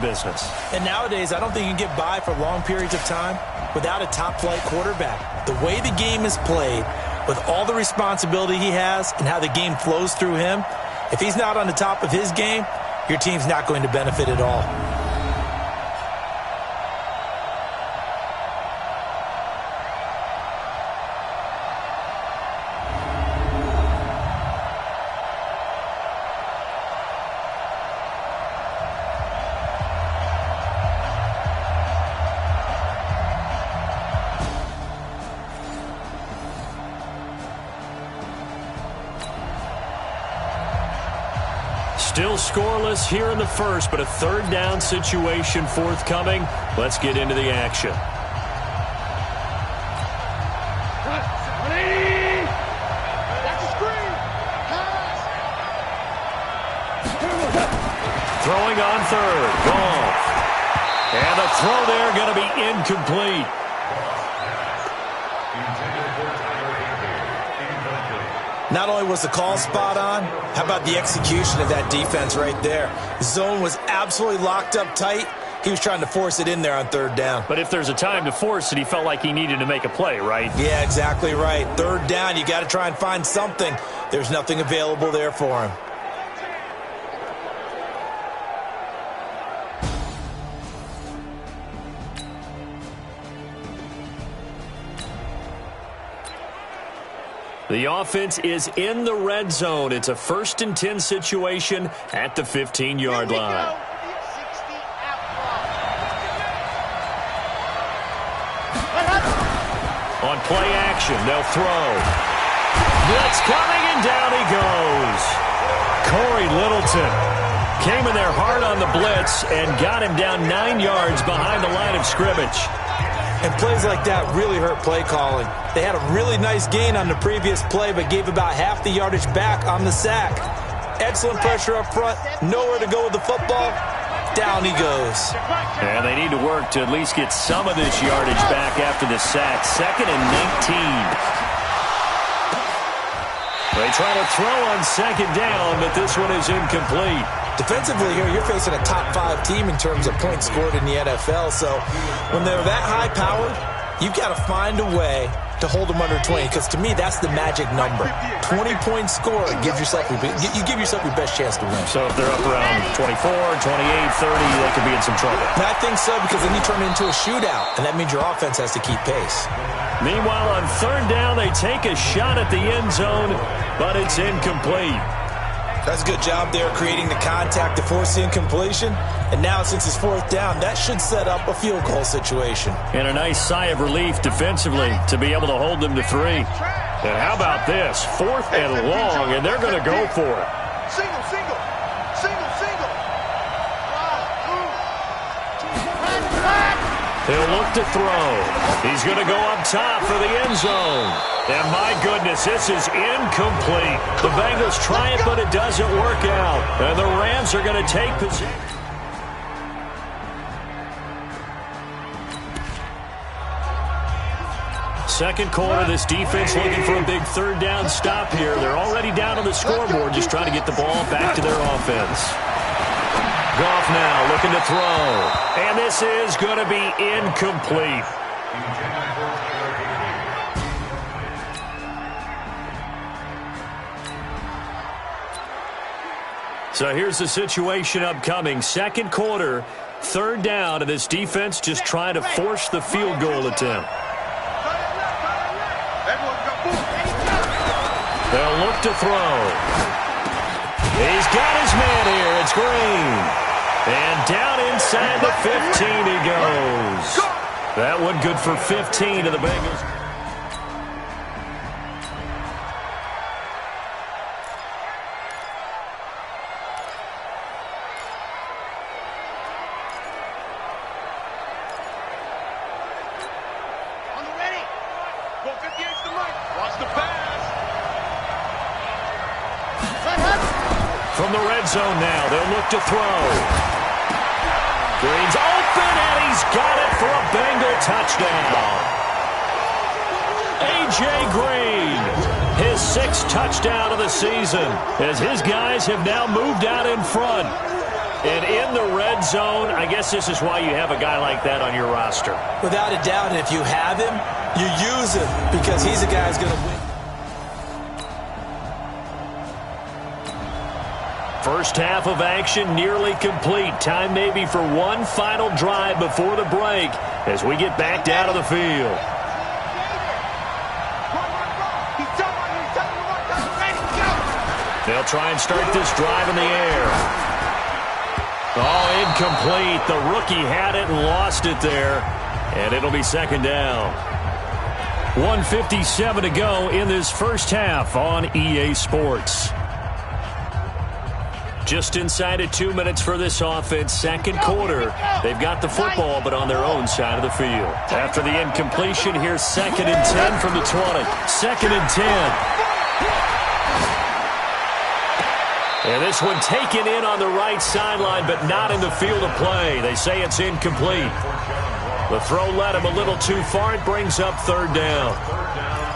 business. And nowadays, I don't think you can get by for long periods of time without a top-flight quarterback. The way the game is played, with all the responsibility he has and how the game flows through him, if he's not on the top of his game, your team's not going to benefit at all. Still scoreless here in the first, but a third down situation forthcoming. Let's get into the action. Throwing on third. Goff. And the throw there going to be incomplete. Not only was the call spot on, how about the execution of that defense right there? The zone was absolutely locked up tight. He was trying to force it in there on third down. But if there's a time to force it, he felt like he needed to make a play, right? Yeah, exactly right. Third down, you got to try and find something. There's nothing available there for him. The offense is in the red zone. It's a 1st and 10 situation at the 15-yard line. On play action, they'll throw. Blitz coming, and down he goes. Corey Littleton came in there hard on the blitz and got him down 9 yards behind the line of scrimmage. And plays like that really hurt play calling. They had a really nice gain on the previous play, but gave about half the yardage back on the sack. Excellent pressure up front. Nowhere to go with the football. Down he goes. And they need to work to at least get some of this yardage back after the sack. 2nd and 19. They try to throw on 2nd down, but this one is incomplete. Defensively here, you're facing a top-5 team in terms of points scored in the NFL. So when they're that high-powered, you've got to find a way to hold them under 20, because to me, that's the magic number. 20-point score, you give yourself your best chance to win. So if they're up around 24, 28, 30, they could be in some trouble. And I think so, because then you turn it into a shootout, and that means your offense has to keep pace. Meanwhile, on 3rd down, they take a shot at the end zone, but it's incomplete. That's a good job there, creating the contact to force the incompletion. And now, since it's 4th down, that should set up a field goal situation. And a nice sigh of relief defensively to be able to hold them to 3. And how about this? 4th and long, and they're going to go for it. Single, single, single, single. He'll look to throw. He's going to go up top for the end zone. And my goodness, this is incomplete. The Bengals try it, but it doesn't work out. And the Rams are going to take possession. Second quarter, this defense looking for a big 3rd down stop here. They're already down on the scoreboard, just trying to get the ball back to their offense. Goff now looking to throw. And this is going to be incomplete. So here's the situation upcoming. 2nd quarter, 3rd down, and this defense just trying to force the field goal attempt. They'll look to throw. He's got his man here. It's Green. And down inside the 15 he goes. That one good for 15 to the Bengals. On the ready. Go 58's the right. Watch the pass. From the red zone now, they'll look to throw. Green's open, and he's got it for a Bengal touchdown. A.J. Green, his 6th touchdown of the season, as his guys have now moved out in front. And in the red zone, I guess this is why you have a guy like that on your roster. Without a doubt, and if you have him, you use him because he's a guy who's going to win. First half of action nearly complete. Time maybe for one final drive before the break as we get back down to the field. They'll try and start this drive in the air. Oh, incomplete. The rookie had it and lost it there. And it'll be second down. 1:57 to go in this first half on EA Sports. Just inside of 2 minutes for this offense. Second quarter. They've got the football, but on their own side of the field. After the incompletion, here's 2nd and 10 from the 20. 2nd and 10. And this one taken in on the right sideline, but not in the field of play. They say it's incomplete. The throw led him a little too far. It brings up third down.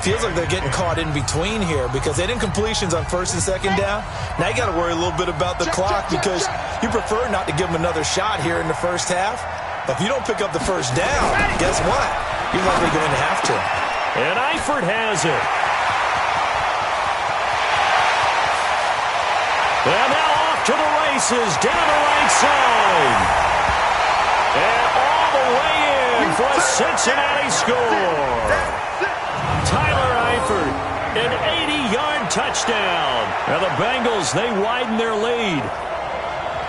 Feels like they're getting caught in between here because they did incompletions on 1st and 2nd down. Now you got to worry a little bit about the clock because you prefer not to give them another shot here in the first half. But if you don't pick up the first down, guess what? You're likely going to have to. And Eifert has it. And now off to the races, down the right side. And all the way in for a Cincinnati score. Tyler Eifert, an 80-yard touchdown. Now the Bengals, they widen their lead.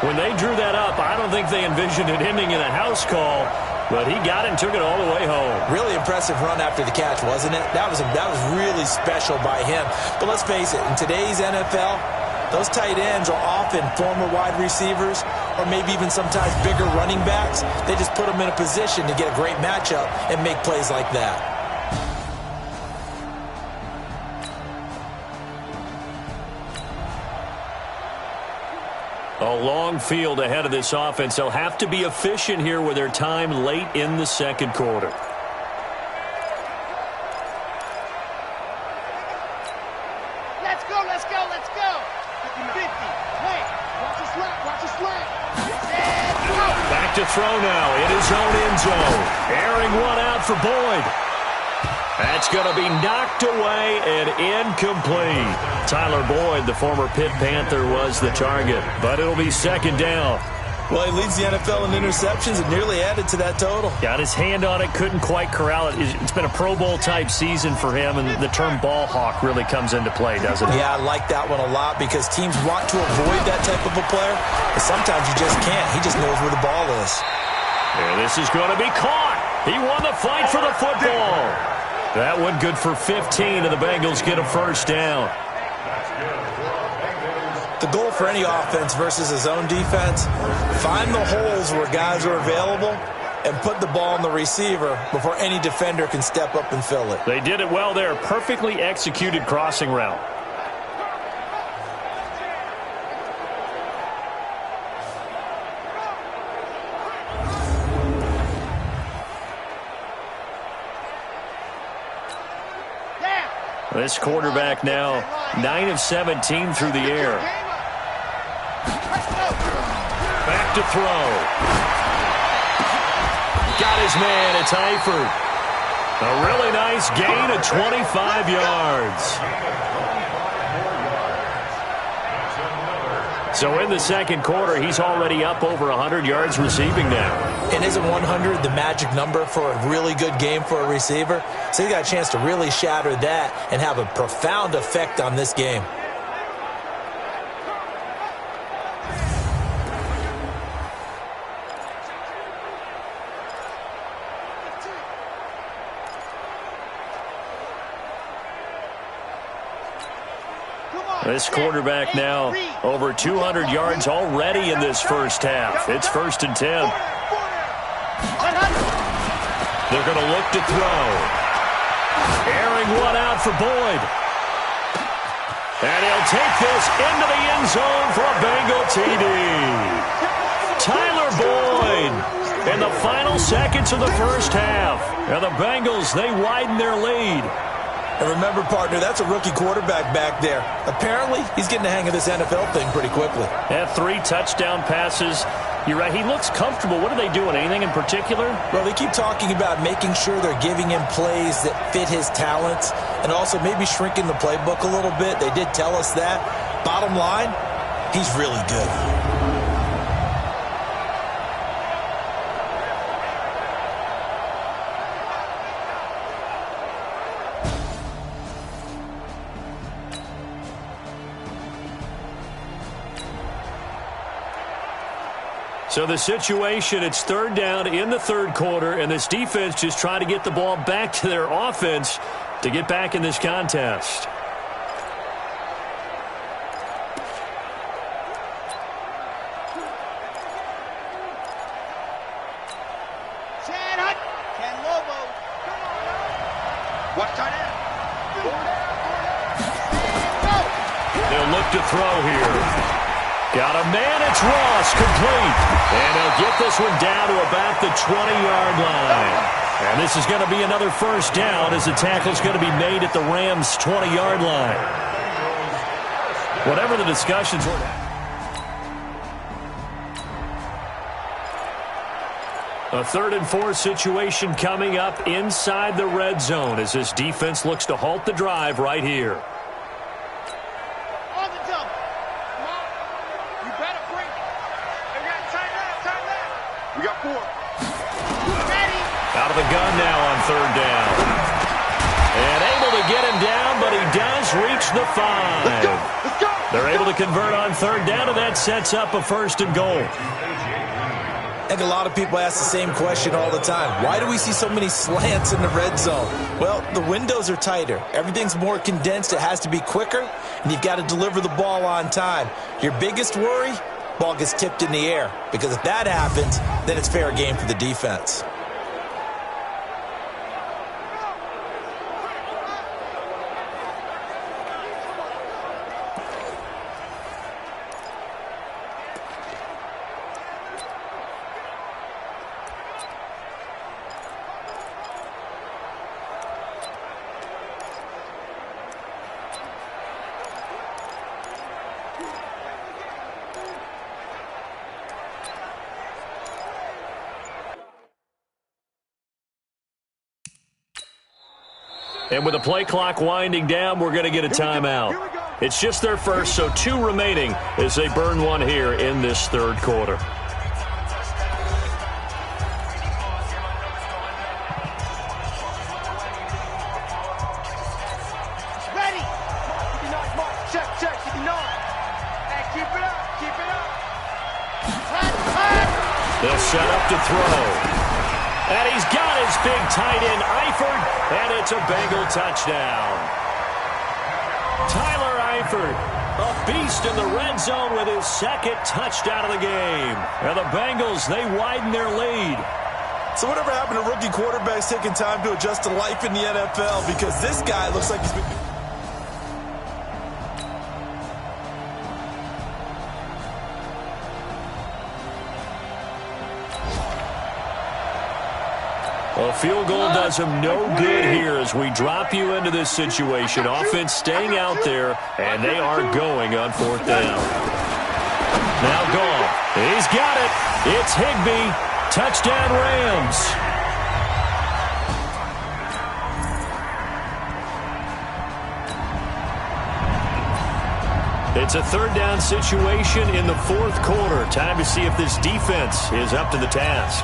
When they drew that up, I don't think they envisioned it ending in a house call, but he got it and took it all the way home. Really impressive run after the catch, wasn't it? That was really special by him. But let's face it, in today's NFL, those tight ends are often former wide receivers or maybe even sometimes bigger running backs. They just put them in a position to get a great matchup and make plays like that. A long field ahead of this offense. They'll have to be efficient here with their time late in the second quarter. Let's go, let's go, let's go. 50. Hey, watch the slant, watch the slant. Back to throw now in his own end zone. Airing one out for Boyd. That's going to be knocked away and incomplete. Tyler Boyd, the former Pitt Panther, was the target, but it'll be second down. Well, he leads the NFL in interceptions and nearly added to that total. Got his hand on it, couldn't quite corral it. It's been a Pro Bowl-type season for him, and the term ball hawk really comes into play, doesn't it? Yeah, I like that one a lot because teams want to avoid that type of a player, but sometimes you just can't. He just knows where the ball is. And this is going to be caught. He won the fight for the football. That one good for 15, and the Bengals get a first down. The goal for any offense versus his own defense, find the holes where guys are available and put the ball on the receiver before any defender can step up and fill it. They did it well there. Perfectly executed crossing route. This quarterback now 9 of 17 through the air. Back to throw. Got his man. It's Eifert. A really nice gain of 25 yards. So in the second quarter, he's already up over 100 yards receiving now. And isn't 100 the magic number for a really good game for a receiver? So he got a chance to really shatter that and have a profound effect on this game. This quarterback now over 200 yards already in this first half. It's 1st and 10. They're going to look to throw. Airing one out for Boyd. And he'll take this into the end zone for a Bengal TD. Tyler Boyd in the final seconds of the first half. And the Bengals, they widen their lead. And remember, partner, that's a rookie quarterback back there. Apparently, he's getting the hang of this NFL thing pretty quickly. Had 3 touchdown passes. You're right, he looks comfortable. What are they doing? Anything in particular? Well, they keep talking about making sure they're giving him plays that fit his talents and also maybe shrinking the playbook a little bit. They did tell us that. Bottom line, he's really good. So the situation, it's 3rd down in the 3rd quarter, and this defense just trying to get the ball back to their offense to get back in this contest. They'll look to throw here. Got a man, it's Ross, complete. And they'll get this one down to about the 20-yard line. And this is going to be another 1st down as the tackle's going to be made at the Rams' 20-yard line. Whatever the discussions were. A 3rd and 4 situation coming up inside the red zone as this defense looks to halt the drive right here. Out of the gun now on 3rd down. And able to get him down, but he does reach the 5. Let's go. They're able to convert on 3rd down, and that sets up a 1st and goal. I think a lot of people ask the same question all the time. Why do we see so many slants in the red zone? Well, the windows are tighter. Everything's more condensed. It has to be quicker, and you've got to deliver the ball on time. Your biggest worry? Ball gets tipped in the air, because if that happens, then it's fair game for the defense. And with the play clock winding down, we're going to get a timeout. It's just their first, so 2 remaining as they burn one here in this 3rd quarter. Ready. Check. Keep it up. They'll set up to throw. And he's got his big tight end, Eifert, and it's a Bengal touchdown. Tyler Eifert, a beast in the red zone with his 2nd touchdown of the game. And the Bengals, they widen their lead. So whatever happened to rookie quarterbacks taking time to adjust to life in the NFL? Because this guy looks like he's been... A field goal does him no good here as we drop you into this situation. Offense staying out there, and they are going on 4th down. Now gone. He's got it. It's Higbee. Touchdown, Rams. It's a 3rd down situation in the 4th quarter. Time to see if this defense is up to the task.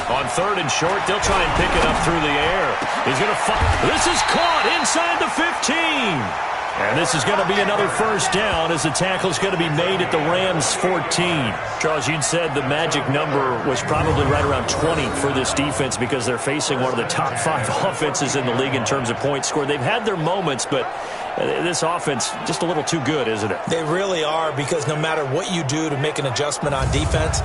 On 3rd and short, they'll try and pick it up through the air. He's going to fight. This is caught inside the 15. And this is going to be another 1st down as the tackle's going to be made at the Rams' 14. Charles, you'd said the magic number was probably right around 20 for this defense because they're facing one of the top 5 offenses in the league in terms of points scored. They've had their moments, but this offense just a little too good, isn't it? They really are, because no matter what you do to make an adjustment on defense,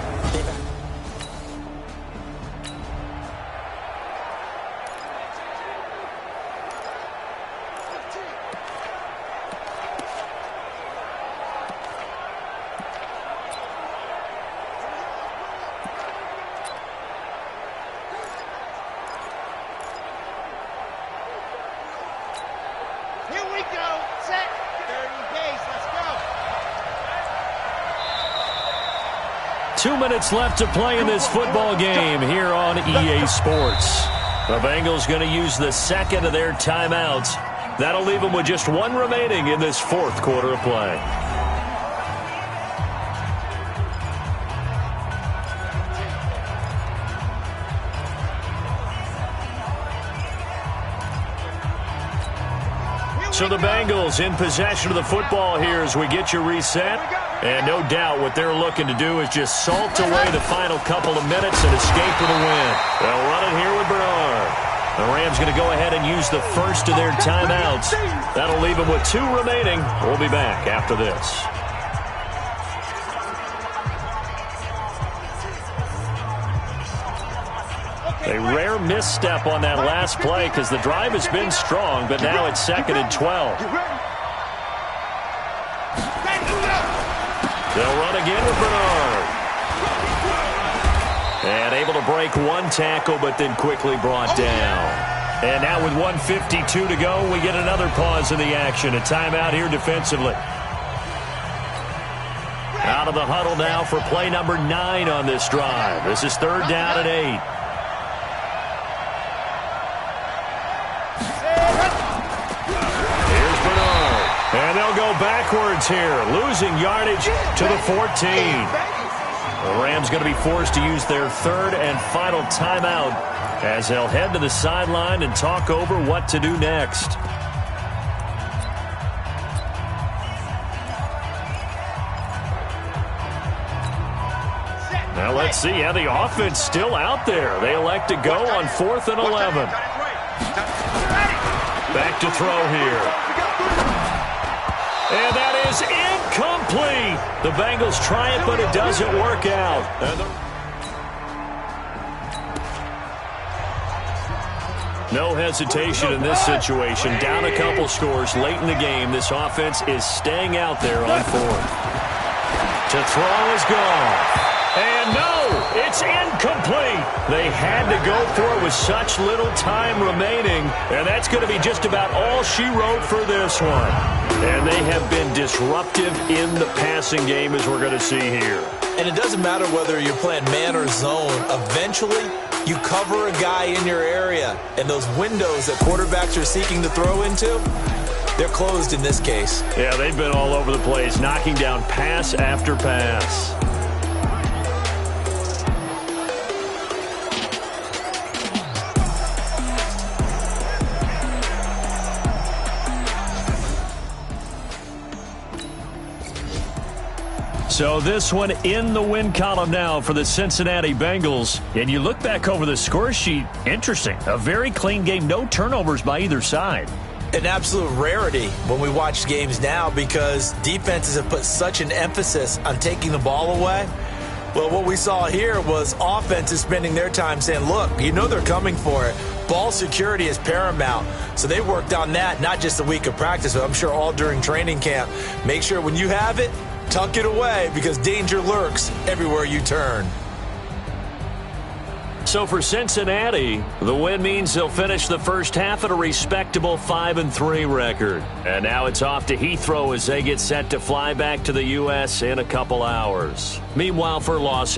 Here we go. Set. Third and base. Let's go. 2 minutes left to play in this football game here on EA Sports. The Bengals going to use the second of their timeouts. That'll leave them with just one remaining in this fourth quarter of play. So the Bengals in possession of the football here as we get you reset. And no doubt what they're looking to do is just salt away the final couple of minutes and escape with a win. They'll run it here with Bernard. The Rams going to go ahead and use the first of their timeouts. That'll leave them with 2 remaining. We'll be back after this. A rare misstep on that last play because the drive has been strong, but now it's 2nd and 12. They'll run again with Bernard. And able to break one tackle, but then quickly brought down. And now with 1:52 to go, we get another pause in the action. A timeout here defensively. Out of the huddle now for play number 9 on this drive. This is 3rd down and 8. And they'll go backwards here, losing yardage to the 14. The Rams going to be forced to use their 3rd and final timeout as they'll head to the sideline and talk over what to do next. Now let's see how the offense still out there. They elect to go on 4th and 11. Back to throw here. And that is incomplete. The Bengals try it, but it doesn't work out. No hesitation in this situation. Down a couple scores late in the game. This offense is staying out there on 4th. To throw is gone. And no, it's incomplete. They had to go for it with such little time remaining. And that's going to be just about all she wrote for this one. And they have been disruptive in the passing game, as we're going to see here. And it doesn't matter whether you're playing man or zone. Eventually, you cover a guy in your area. And those windows that quarterbacks are seeking to throw into, they're closed in this case. Yeah, they've been all over the place, knocking down pass after pass. So this one in the win column now for the Cincinnati Bengals. And you look back over the score sheet, interesting. A very clean game, no turnovers by either side. An absolute rarity when we watch games now because defenses have put such an emphasis on taking the ball away. Well, what we saw here was offenses spending their time saying, look, you know they're coming for it. Ball security is paramount. So they worked on that, not just a week of practice, but I'm sure all during training camp. Make sure when you have it, tuck it away because danger lurks everywhere you turn. So for Cincinnati, the win means they'll finish the first half at a respectable 5-3 record. And now it's off to Heathrow as they get set to fly back to the U.S. in a couple hours. Meanwhile, for Los